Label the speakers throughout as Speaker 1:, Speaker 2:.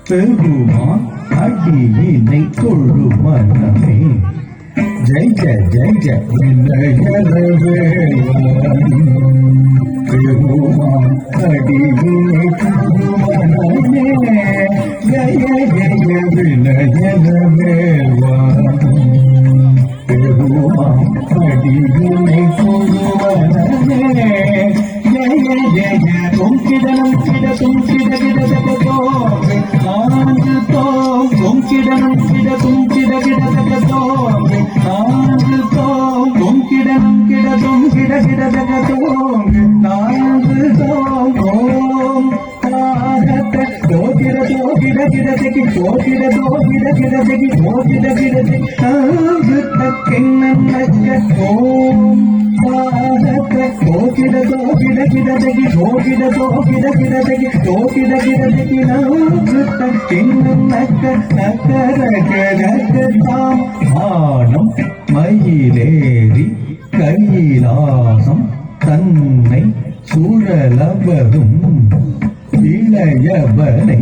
Speaker 1: பெருமான் அடியினை கொள்ளு மனமே ஜெய் ஜெய் ஜெய் ஜெய் பெருமான் அடியினை கொள்ளு மனமே ஜெய ஜெய வினயனவேவான் பெருமான் அடியினை கொள்ளு மனமே ஜெய ஜெய துங்கிடனம் கிட துங்கிட கிட ஜகதோ ஆனந்து தோம் துங்கிடனம் கிட துங்கிட கிட ஜகதோ ஆனந்து தோம் துங்கிடனம் கிட துங்கிட கிட ஜகதோ ஆனந்து தோம் ஓம் ஆரத்த தோகிட தோகிட கிட ஜகி தோகிட தோகிட கிட ஜகி தோகிட கிட ஜகி ஆனந்த கிண்ணன்னக்க ஓம் ஆரத்த தோகிட தோகிட கிட ஜகி தோகிட தோகிட கிட ஜகி தோகிட கிட ஜகி ஆனந்த கிண்ணன்னக்க நக்கரகரகதாம் ஆனம் மயிலேறி கைலாசம் தன்னை சுழலவரும் இளையவனை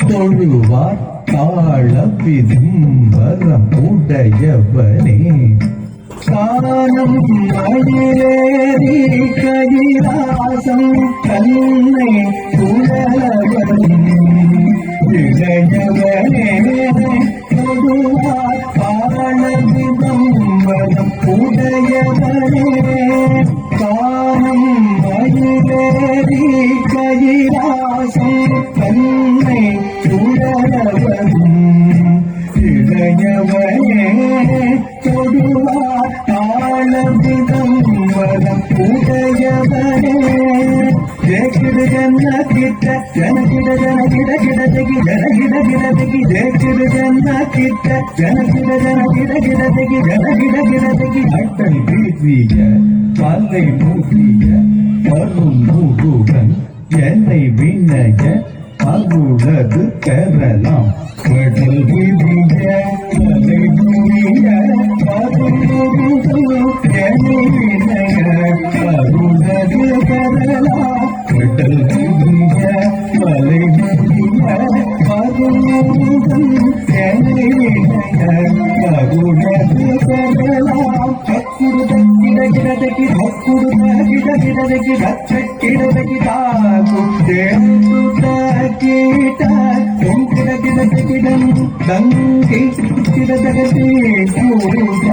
Speaker 1: தொழுவார் தாழ விதும்பரம் உடையவனே கானம் மயிலேறி கைலாசம் தன்னை சுழலவரும் இளையவனே தொழுவார் தாழ விதும்பரம் உடையவனே கானம் மயிலேறி கைலாசம் தன்னை சுழலவரும் இளையவனே தொடுவார் தாழ விதம்பரம் உடையவனே ஜெகிடு ஜன்ன கிட்ட ஜனகிட ஜனகிட கிட ஜகி ஜனகிட கிட ஜகி ஜெகிடு ஜன்ன கிட்ட ஜனகிட ஜனகிட கிட ஜகி ஜனகிட கிட ஜகி அட்டல் வீசிய பல்லை மூடிய வரும் முருகன் என்னை விண்ணய அருளது பெறலாம் கடல் விதிய பல்லை மூடிய வரும் முருகன் என்னை விண்ணய அருளது பெறலாம் கடல் விதிய பல்லை மூடிய வரும் முருகன் என்னை விண்ணய அருளது பெறலாம் ಗಿಡಗಿ ಹೊಕ್ಕುಡುತ್ತ ಗಿಡಗಿ ಗಿಡಗಿ ತಾಕು ದೇವುತ ಕೀಟ ಗಿಡಗಿ ದಂಗಿ ಗಿಡಗಿ ಕೂಟ